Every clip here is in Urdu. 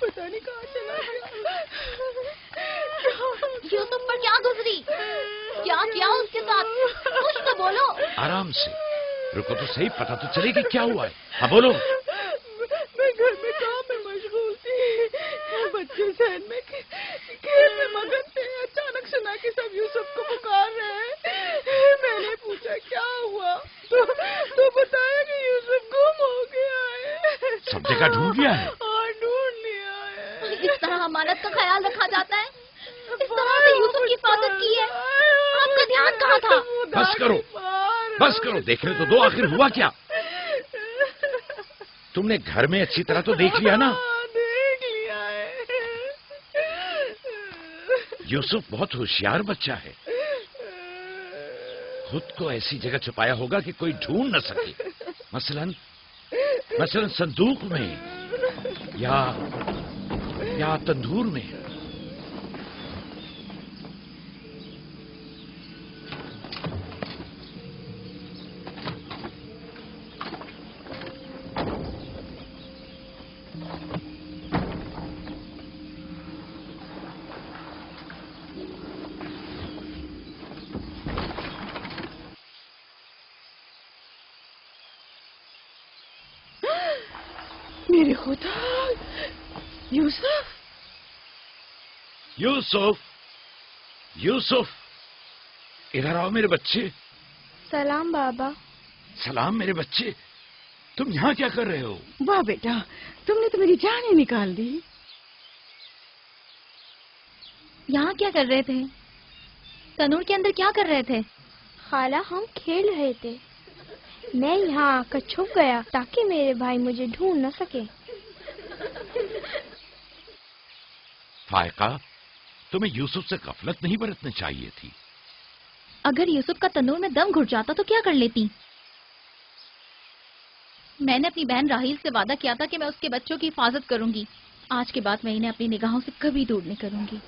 پتہ نہیں کہاں چلا گیا. یوسف پر کیا گزری؟ کیا کیا اس کے ساتھ؟ کچھ تو بولو. آرام سے رکو تو صحیح، پتہ تو چلے کہ کیا ہوا ہے. ہاں بولو. میں گھر میں کام میں مشغول تھی، بچے ذہن میں کھیل میں مگن تھے. اچانک سنا کہ سب یوسف کو پکار رہے ہیں. میں نے پوچھا کیا ہوا تو بتایا کہ یوسف گم ہو گیا ہے. سب جگہ ڈھونڈ لیا ہے؟ ہاں ڈھونڈ لیا ہے. اس طرح امانت کا خیال رکھا جاتا ہے؟ اس طرح سے یوسف کی حفاظت کی ہے؟ آپ کا دھیان کہاں تھا؟ بس کرو بس کرو، دیکھنے تو دو آخر ہوا کیا. تم نے گھر میں اچھی طرح تو دیکھ لیا نا؟ دیکھ لیا ہے. یوسف بہت ہوشیار بچہ ہے، خود کو ایسی جگہ چھپایا ہوگا کہ کوئی ڈھونڈ نہ سکے. مثلا صندوق میں یا تندور میں. میرے خدا، یوسف یوسف یوسف ادھر آؤ میرے بچے. سلام بابا. سلام میرے بچے، تم یہاں کیا کر رہے ہو؟ واہ بیٹا، تم نے تو میری جان ہی نکال دی. یہاں کیا کر رہے تھے؟ تنور کے اندر کیا کر رہے تھے؟ خالہ ہم کھیل رہے تھے. میں یہاں آ کر چھپ گیا تاکہ میرے بھائی مجھے ڈھونڈ نہ سکے. فائقہ، تمہیں یوسف سے غفلت نہیں برتنی چاہیے تھی. اگر یوسف کا تنور میں دم گھٹ جاتا تو کیا کر لیتی؟ میں نے اپنی بہن راحیل سے وعدہ کیا تھا کہ میں اس کے بچوں کی حفاظت کروں گی. آج کے بعد میں انہیں اپنی نگاہوں سے کبھی دور نہیں کروں گی.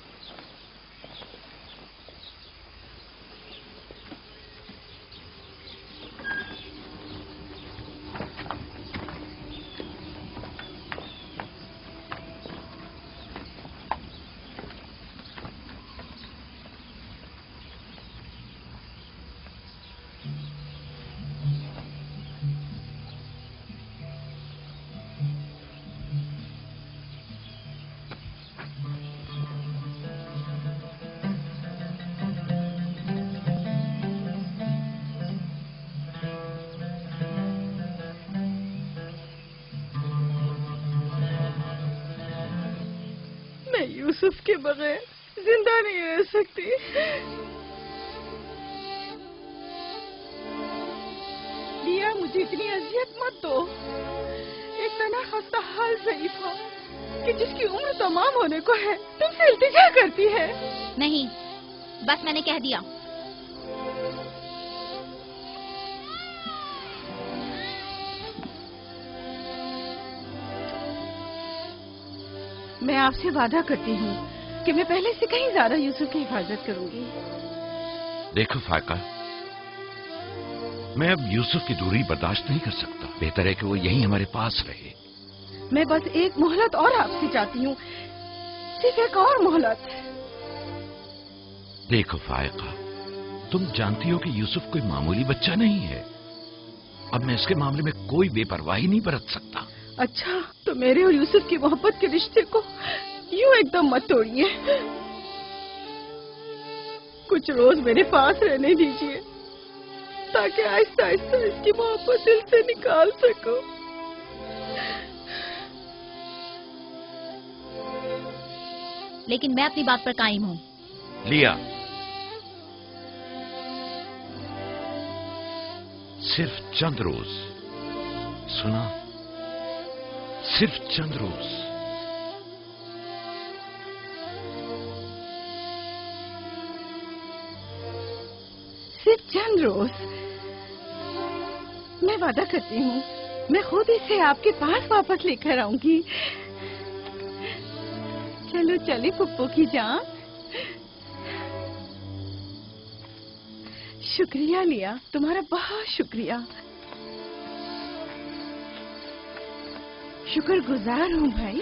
یوسف کے بغیر زندہ نہیں رہ سکتی. لیا، مجھے اتنی اذیت مت دو. ایک تنہا خستہ حال ضعیفہ کہ جس کی عمر تمام ہونے کو ہے تم سے التجا کرتی ہے. نہیں، بس میں نے کہہ دیا. میں آپ سے وعدہ کرتی ہوں کہ میں پہلے سے کہیں زیادہ یوسف کی حفاظت کروں گی. دیکھو فائقہ، میں اب یوسف کی دوری برداشت نہیں کر سکتا. بہتر ہے کہ وہ یہیں ہمارے پاس رہے. میں بس ایک مہلت اور آپ سے چاہتی ہوں، صرف ایک اور مہلت. دیکھو فائقہ، تم جانتی ہو کہ یوسف کوئی معمولی بچہ نہیں ہے. اب میں اس کے معاملے میں کوئی بے پرواہی نہیں برت سکتا. اچھا، تو میرے اور یوسف کی محبت کے رشتے کو یوں ایک دم مت توڑیے. کچھ روز میرے پاس رہنے دیجیے تاکہ آہستہ آہستہ اس کی محبت دل سے نکال سکوں. لیکن میں اپنی بات پر قائم ہوں. لیا، صرف چند روز. سنا؟ صرف چند روز. صرف چند روز. میں وعدہ کرتی ہوں میں خود اسے آپ کے پاس واپس لے کر آؤں گی. چلو چلے پپو کی جان. شکریہ لیا، تمہارا بہت شکریہ. شکر گزار ہوں بھائی.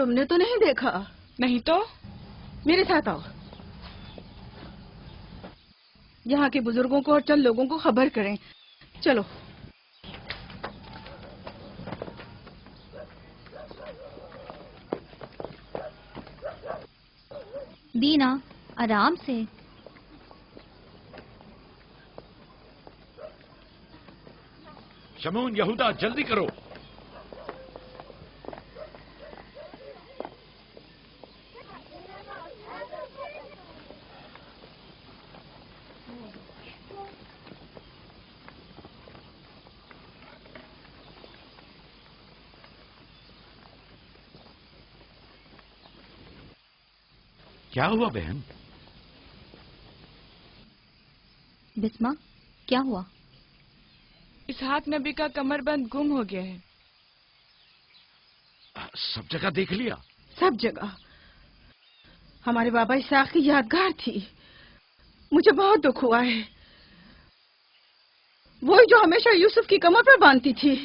تم نے تو نہیں دیکھا؟ نہیں تو میرے ساتھ آؤ، یہاں کے بزرگوں کو اور چند لوگوں کو خبر کریں. چلو. دینا آرام سے. شمعون، یہودا، جلدی کرو. کیا ہوا بہن؟ بسما، کیا ہوا؟ اسحاق نبی کا کمر بند گم ہو گیا ہے. سب جگہ دیکھ لیا؟ سب جگہ. ہمارے بابا اسحاق کی یادگار تھی. مجھے بہت دکھ ہوا ہے. وہی جو ہمیشہ یوسف کی کمر پر باندھتی تھی.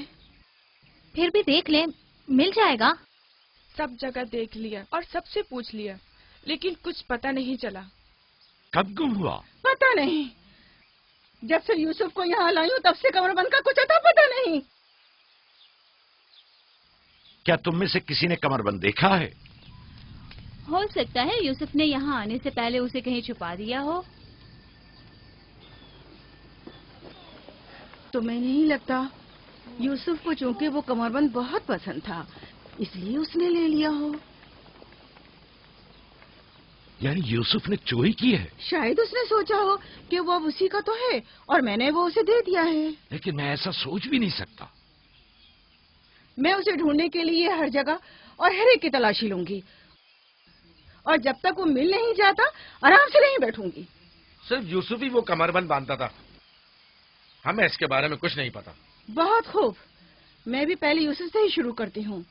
پھر بھی دیکھ لیں، مل جائے گا. سب جگہ دیکھ لیا اور سب سے پوچھ لیا، لیکن کچھ پتہ نہیں چلا. کب گم ہوا؟ پتہ نہیں. جب سے یوسف کو یہاں لائی ہوں تب سے کمر بند کا کچھ اتا پتہ نہیں. کیا تم میں سے کسی نے کمر بند دیکھا ہے؟ ہو سکتا ہے یوسف نے یہاں آنے سے پہلے اسے کہیں چھپا دیا ہو. تمہیں نہیں لگتا یوسف کو چونکہ وہ کمر بند بہت پسند تھا اس لیے اس نے لے لیا ہو؟ یعنی یوسف نے چوری کی ہے؟ شاید اس نے سوچا ہو کہ وہ اب اسی کا تو ہے اور میں نے وہ اسے دے دیا ہے. لیکن میں ایسا سوچ بھی نہیں سکتا. میں اسے ڈھونڈنے کے لیے ہر جگہ اور ہر ایک کی تلاشی لوں گی، اور جب تک وہ مل نہیں جاتا آرام سے نہیں بیٹھوں گی. صرف یوسف ہی وہ کمر بند باندھتا تھا، ہمیں اس کے بارے میں کچھ نہیں پتا. بہت خوب. میں بھی پہلے یوسف سے ہی شروع کرتی ہوں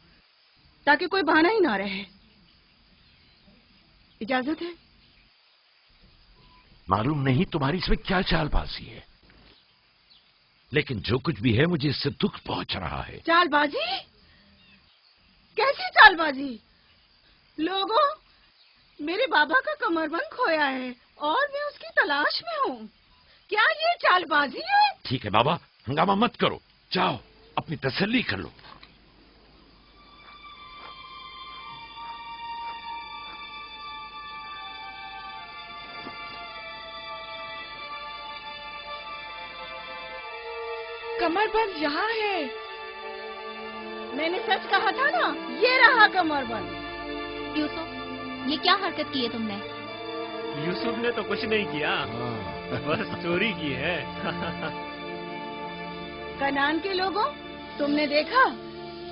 تاکہ کوئی بہانہ ہی نہ رہے. اجازت ہے؟ معلوم نہیں تمہاری اس میں کیا چال بازی ہے، لیکن جو کچھ بھی ہے مجھے اس سے دکھ پہنچ رہا ہے. چال بازی؟ کیسی چال بازی؟ لوگوں، میرے بابا کا کمر بند کھویا ہے اور میں اس کی تلاش میں ہوں. کیا یہ چال بازی ہے؟ ٹھیک ہے بابا، ہنگامہ مت کرو، جاؤ اپنی تسلی کر لو. کمر بند یہاں ہے. میں نے سچ کہا تھا نا، یہ رہا کمر بند. یوسف، یہ کیا حرکت کی ہے تم نے؟ یوسف نے تو کچھ نہیں کیا، بس چوری کی ہے. کنعان کے لوگوں، تم نے دیکھا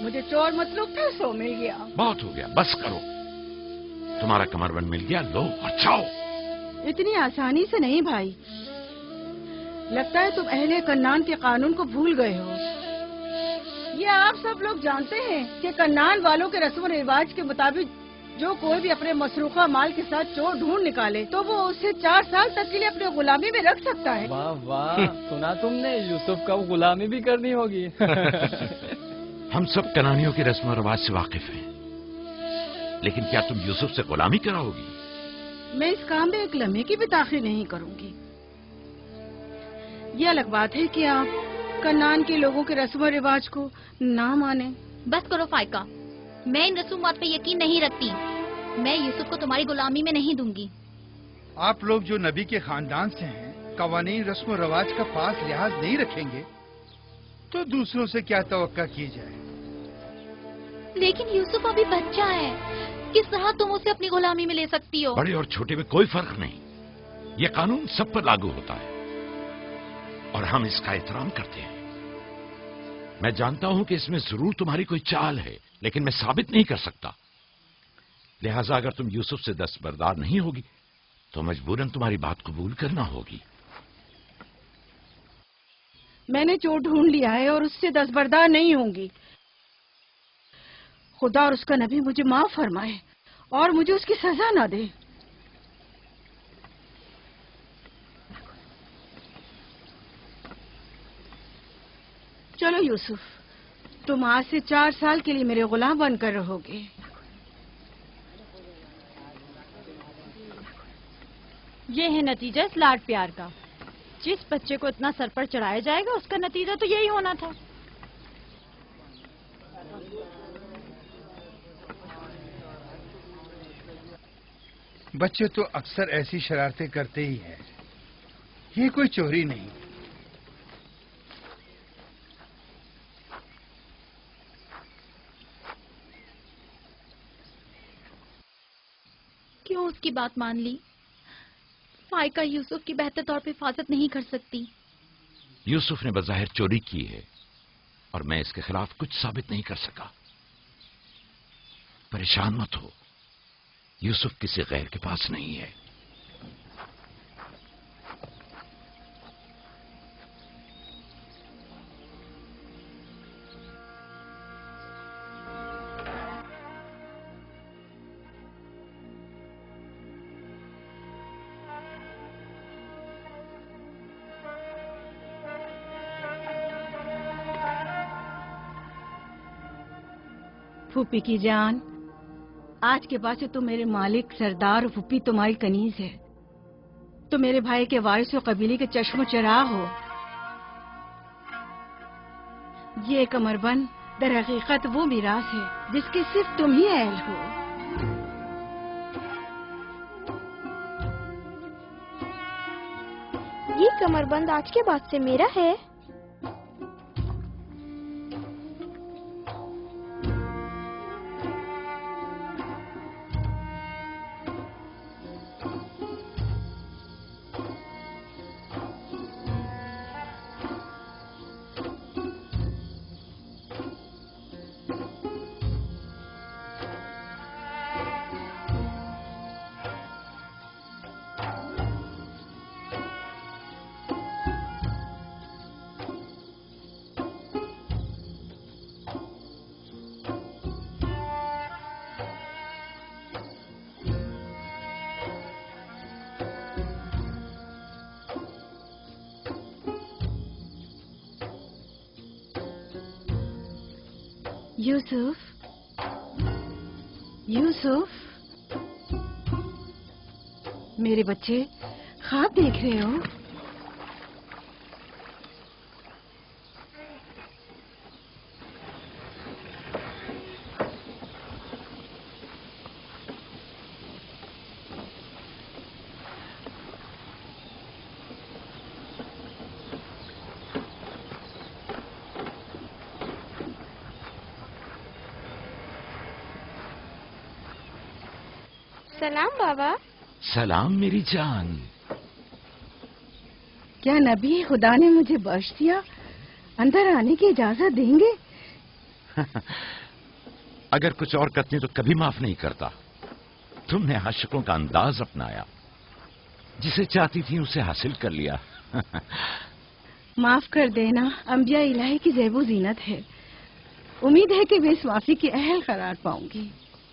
مجھے چور مطلوب تھا، سو مل گیا. بہت ہو گیا، بس کرو. تمہارا کمر بند مل گیا، لو اور جاؤ. اتنی آسانی سے نہیں بھائی. لگتا ہے تم اہل کنعان کے قانون کو بھول گئے ہو. یہ آپ سب لوگ جانتے ہیں کہ کنعان والوں کے رسم و رواج کے مطابق جو کوئی بھی اپنے مسروقہ مال کے ساتھ چور ڈھونڈ نکالے تو وہ اسے 4 سال تک کے لیے اپنے غلامی میں رکھ سکتا ہے. واہ واہ، سنا تم نے یوسف کا غلامی بھی کرنی ہوگی. ہم سب کنانیوں کے رسم و رواج سے واقف ہیں، لیکن کیا تم یوسف سے غلامی کراؤ گی؟ میں اس کام میں ایک لمحے کی بھی تاخیر نہیں کروں گی. یہ الگ بات ہے کہ آپ کنعان کے لوگوں کے رسم و رواج کو نہ مانیں. بس کرو فائقہ، میں ان رسومات پہ یقین نہیں رکھتی. میں یوسف کو تمہاری غلامی میں نہیں دوں گی. آپ لوگ جو نبی کے خاندان سے ہیں، قوانین رسم و رواج کا خاص لحاظ نہیں رکھیں گے تو دوسروں سے کیا توقع کی جائے. لیکن یوسف ابھی بچہ ہے، کس طرح تم اسے اپنی غلامی میں لے سکتی ہو؟ بڑے اور چھوٹے میں کوئی فرق نہیں. یہ قانون سب پر لاگو ہوتا ہے اور ہم اس کا احترام کرتے ہیں. میں جانتا ہوں کہ اس میں ضرور تمہاری کوئی چال ہے، لیکن میں ثابت نہیں کر سکتا. لہذا اگر تم یوسف سے دستبردار نہیں ہوگی تو مجبوراً تمہاری بات قبول کرنا ہوگی. میں نے چور ڈھونڈ لیا ہے اور اس سے دستبردار نہیں ہوں گی. خدا اور اس کا نبی مجھے معاف فرمائے اور مجھے اس کی سزا نہ دے. چلو یوسف، تم آج سے 4 سال کے لیے میرے غلام بن کر رہو گے. یہ ہے نتیجہ اس لاڈ پیار کا. جس بچے کو اتنا سر پر چڑھایا جائے گا اس کا نتیجہ تو یہی ہونا تھا. بچے تو اکثر ایسی شرارتیں کرتے ہی ہیں. یہ کوئی چوری نہیں. کیوں اس کی بات مان لی؟ فائقہ یوسف کی بہتر طور پہ حفاظت نہیں کر سکتی. یوسف نے بظاہر چوری کی ہے اور میں اس کے خلاف کچھ ثابت نہیں کر سکا. پریشان مت ہو، یوسف کسی غیر کے پاس نہیں ہے. پھوپھی کی جان، آج کے بعد سے تو میرے مالک سردار اور پھوپھی تمہاری کنیز ہے. تو میرے بھائی کے وارث و قبیلے کے چشم و چراغ ہو. یہ کمربند در حقیقت وہ میراث ہے جس کے صرف تم ہی اہل ہو. یہ کمربند آج کے بعد سے میرا ہے. یوسف، یوسف، میرے بچے خواب دیکھ رہے ہو؟ سلام بابا. سلام میری جان. کیا نبی خدا نے مجھے بخش دیا؟ اندر آنے کی اجازت دیں گے؟ اگر کچھ اور کرتی تو کبھی معاف نہیں کرتا. تم نے عاشقوں کا انداز اپنایا، جسے چاہتی تھی اسے حاصل کر لیا. معاف کر دینا انبیاء الہی کی زیب و زینت ہے. امید ہے کہ میں اس معافی کی اہل قرار پاؤں گی.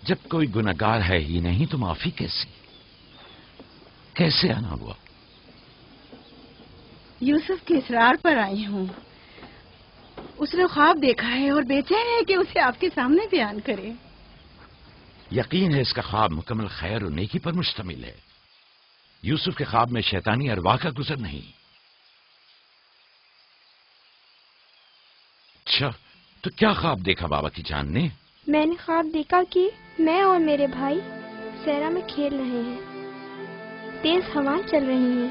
جب کوئی گناہگار ہے ہی نہیں تو معافی کیسے آنا ہوا؟ یوسف کے اصرار پر آئی ہوں. اس نے خواب دیکھا ہے اور بے چین ہے کہ اسے آپ کے سامنے بیان کرے. یقین ہے اس کا خواب مکمل خیر اور نیکی پر مشتمل ہے. یوسف کے خواب میں شیطانی ارواح کا گزر نہیں. اچھا، تو کیا خواب دیکھا بابا کی جان نے؟ میں نے خواب دیکھا کہ میں اور میرے بھائی صحرا میں کھیل رہے ہیں. تیز ہوائیں چل رہی ہیں.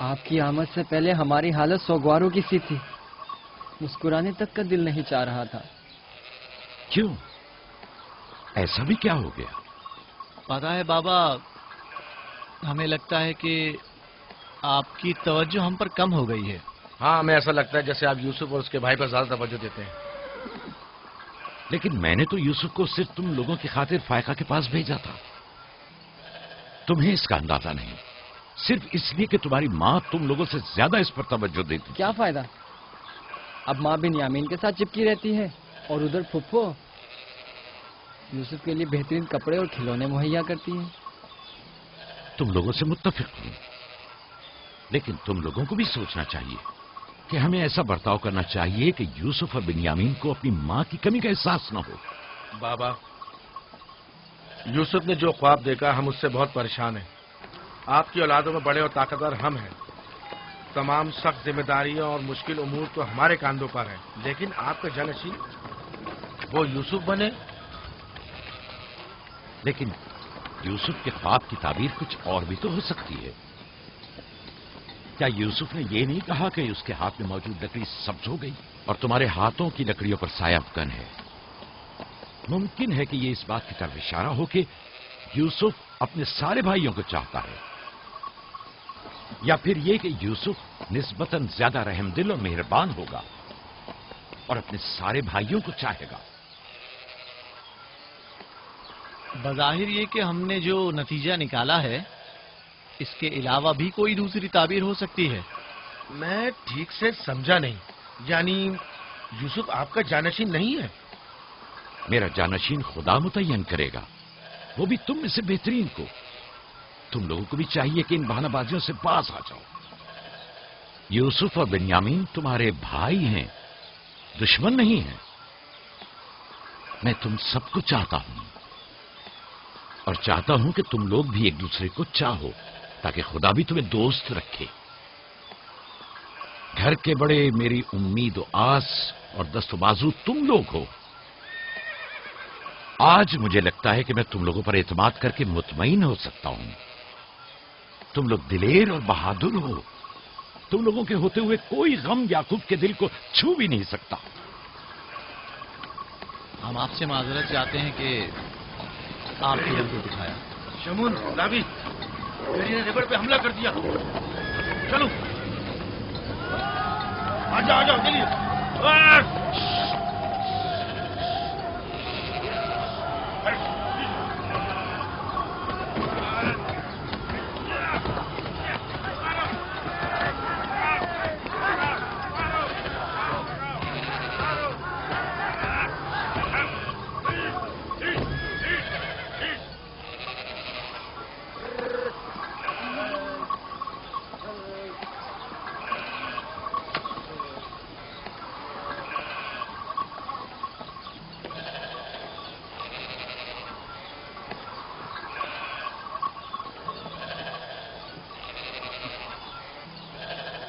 آپ کی آمد سے پہلے ہماری حالت سوگواروں کی سی تھی. مسکرانے تک کا دل نہیں چاہ رہا تھا. کیوں؟ ایسا بھی کیا ہو گیا؟ پتا ہے بابا، ہمیں لگتا ہے کہ آپ کی توجہ ہم پر کم ہو گئی ہے. ہاں، ہمیں ایسا لگتا ہے جیسے آپ یوسف اور اس کے بھائی پر زیادہ توجہ دیتے ہیں. لیکن میں نے تو یوسف کو صرف تم لوگوں کی خاطر فائقہ کے پاس بھیجا تھا. تمہیں اس کا اندازہ نہیں، صرف اس لیے کہ تمہاری ماں تم لوگوں سے زیادہ اس پر توجہ دیتی. کیا فائدہ؟ اب ماں بنیامین کے ساتھ چپکی رہتی ہے اور ادھر پھپھو یوسف کے لیے بہترین کپڑے اور کھلونے مہیا کرتی ہیں. تم لوگوں سے متفق ہوں، لیکن تم لوگوں کو بھی سوچنا چاہیے کہ ہمیں ایسا برتاؤ کرنا چاہیے کہ یوسف اور بنیامین کو اپنی ماں کی کمی کا احساس نہ ہو. بابا، یوسف نے جو خواب دیکھا ہم اس سے بہت پریشان ہیں. آپ کی اولادوں میں بڑے اور طاقتور ہم ہیں. تمام سخت ذمہ داریاں اور مشکل امور تو ہمارے کاندھوں پر ہیں، لیکن آپ کا جانشین وہ یوسف بنے. لیکن یوسف کے خواب کی تعبیر کچھ اور بھی تو ہو سکتی ہے. کیا یوسف نے یہ نہیں کہا کہ اس کے ہاتھ میں موجود لکڑی سبز ہو گئی اور تمہارے ہاتھوں کی لکڑیوں پر سایہ افکن ہے؟ ممکن ہے کہ یہ اس بات کی طرف اشارہ ہو کہ یوسف اپنے سارے بھائیوں کو چاہتا ہے، یا پھر یہ کہ یوسف نسبتاً زیادہ رحم دل اور مہربان ہوگا اور اپنے سارے بھائیوں کو چاہے گا. بظاہر یہ کہ ہم نے جو نتیجہ نکالا ہے اس کے علاوہ بھی کوئی دوسری تعبیر ہو سکتی ہے. میں ٹھیک سے سمجھا نہیں. یعنی یوسف آپ کا جانشین نہیں ہے؟ میرا جانشین خدا متعین کرے گا، وہ بھی تم میں سے بہترین کو. تم لوگوں کو بھی چاہیے کہ ان بہانہ بازیوں سے باز آ جاؤ. یوسف اور بنیامین تمہارے بھائی ہیں، دشمن نہیں ہیں. میں تم سب کو چاہتا ہوں اور چاہتا ہوں کہ تم لوگ بھی ایک دوسرے کو چاہو تاکہ خدا بھی تمہیں دوست رکھے. گھر کے بڑے میری امید و آس اور دست و بازو تم لوگ ہو. آج مجھے لگتا ہے کہ میں تم لوگوں پر اعتماد کر کے مطمئن ہو سکتا ہوں. تم لوگ دلیر اور بہادر ہو. تم لوگوں کے ہوتے ہوئے کوئی غم یعقوب کے دل کو چھو بھی نہیں سکتا. ہم آپ سے معذرت چاہتے ہیں کہ آپ کی دل کو دکھایا. شمون، لاوی، میری نے ریبڑ پہ حملہ کر دیا. چلو آ جاؤ چلیے.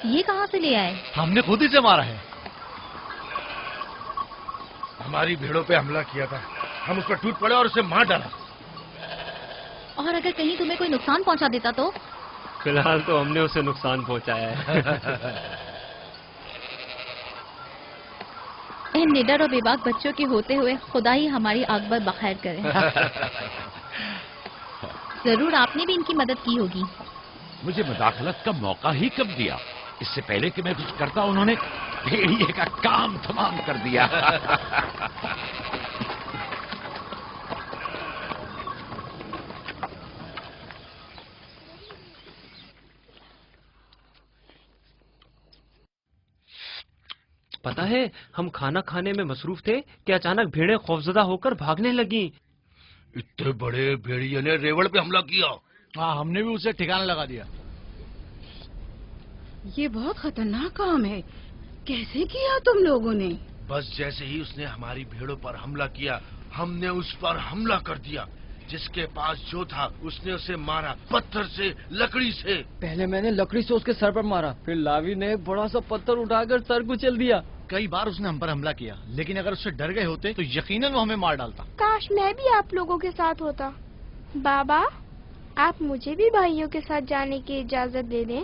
یہ کہاں سے لے آئے؟ ہم نے خود ہی سے مارا ہے. ہماری بھیڑوں پہ حملہ کیا تھا، ہم اس پر ٹوٹ پڑے اور اسے مار ڈالا. اور اگر کہیں تمہیں کوئی نقصان پہنچا دیتا تو؟ فی الحال تو ہم نے اسے نقصان پہنچایا ہے. ان نڈر اور بے باک بچوں کے ہوتے ہوئے خدا ہی ہماری عاقبت بخیر کرے. ضرور آپ نے بھی ان کی مدد کی ہوگی. مجھے مداخلت کا موقع ہی کب دیا؟ اس سے پہلے کہ میں کچھ کرتا انہوں نے بھیڑیے کا کام تمام کر دیا. پتا ہے ہم کھانا کھانے میں مصروف تھے کہ اچانک بھیڑیں خوفزدہ ہو کر بھاگنے لگیں. اتنے بڑے بھیڑیے نے ریوڑ پہ حملہ کیا. ہاں، ہم نے بھی اسے ٹھکانا لگا دیا. یہ بہت خطرناک کام ہے. کیسے کیا تم لوگوں نے؟ بس جیسے ہی اس نے ہماری بھیڑوں پر حملہ کیا ہم نے اس پر حملہ کر دیا. جس کے پاس جو تھا اس نے اسے مارا، پتھر سے، لکڑی سے. پہلے میں نے لکڑی سے اس کے سر پر مارا، پھر لاوی نے ایک بڑا سا پتھر اٹھا کر سر کچل دیا. کئی بار اس نے ہم پر حملہ کیا، لیکن اگر اس سے ڈر گئے ہوتے تو یقیناً وہ ہمیں مار ڈالتا. کاش میں بھی آپ لوگوں کے ساتھ ہوتا. بابا، آپ مجھے بھی بھائیوں کے ساتھ جانے کی اجازت دے دیں.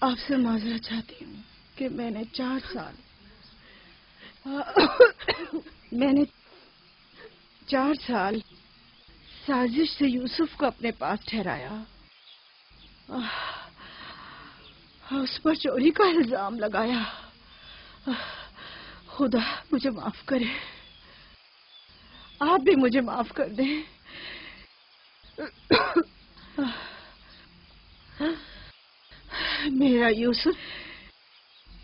آپ سے معذرت چاہتی ہوں کہ میں نے 4 سال سازش سے یوسف کو اپنے پاس ٹھہرایا، اس پر چوری کا الزام لگایا۔ خدا مجھے معاف کرے، آپ بھی مجھے معاف کر دیں۔ میرا یوسف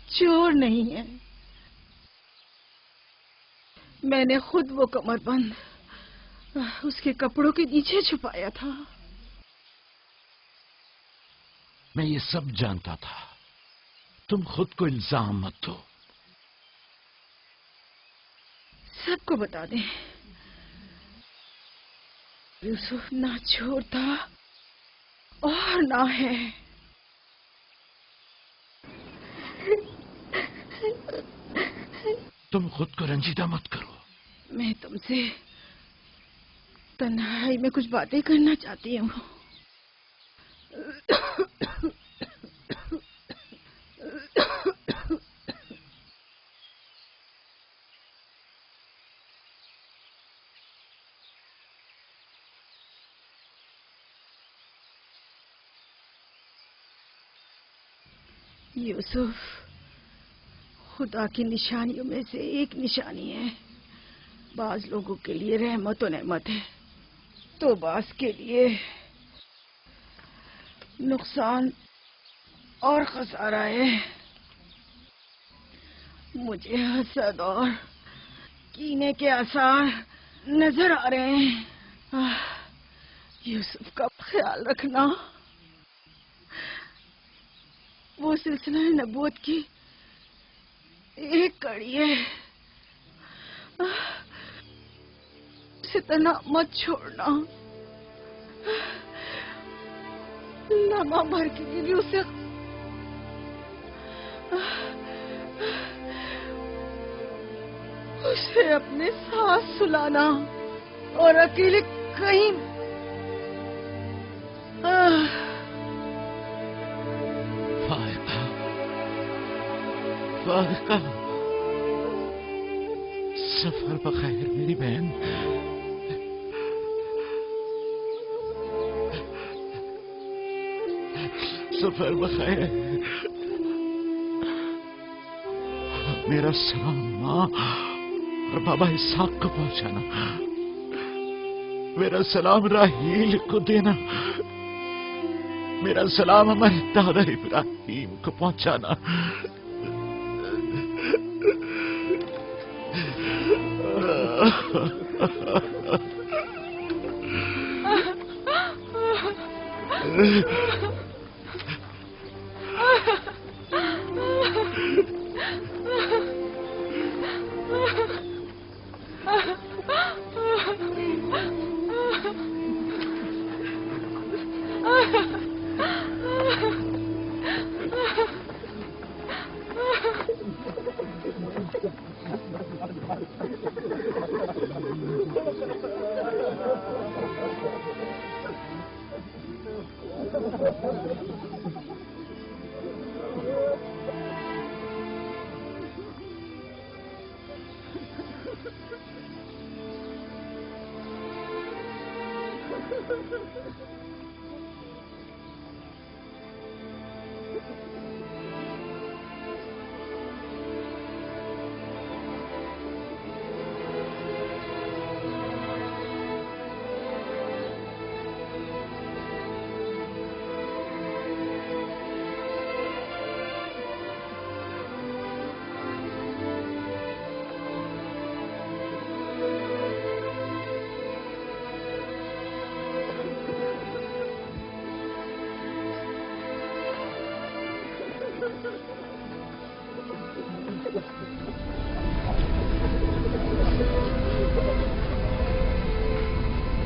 چور نہیں ہے، میں نے خود وہ کمر بند اس کے کپڑوں کے نیچے چھپایا تھا۔ میں یہ سب جانتا تھا، تم خود کو الزام مت دو۔ سب کو بتا دیں، یوسف نہ چور تھا اور نہ ہے۔ تم خود کو رنجیدہ مت کرو۔ میں تم سے تنہائی میں کچھ باتیں کرنا چاہتی ہوں۔ یوسف خدا کی نشانیوں میں سے ایک نشانی ہے۔ بعض لوگوں کے لیے رحمت و نعمت ہے تو بعض کے لیے نقصان اور خسارہ ہے۔ مجھے حسد اور کینے کے آثار نظر آ رہے ہیں۔ یوسف کا خیال رکھنا، وہ سلسلہ نبوت کی ایک کڑی ہے، اسے تنہا مت چھوڑنا۔ لمحہ بھر کے لیے بھی اسے اپنے ساتھ سلانا اور اکیلے کہیں فائقہ، سفر بخیر میری بہن۔ سفر بخیر۔ میرا سلام ماں اور بابا اسحاق کو پہنچانا، میرا سلام راہیل کو دینا، میرا سلام ہمارے دادا ابراہیم کو پہنچانا۔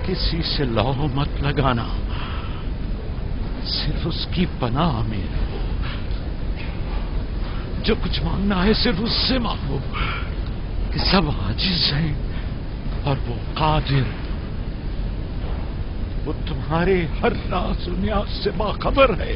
کسی سے لو مت لگانا، صرف اس کی پناہ میں رہو۔ جو کچھ مانگنا ہے صرف اس سے مانگو کہ سب عاجز ہیں اور وہ قادر، وہ تمہارے ہر راز و نیاز سے باخبر ہے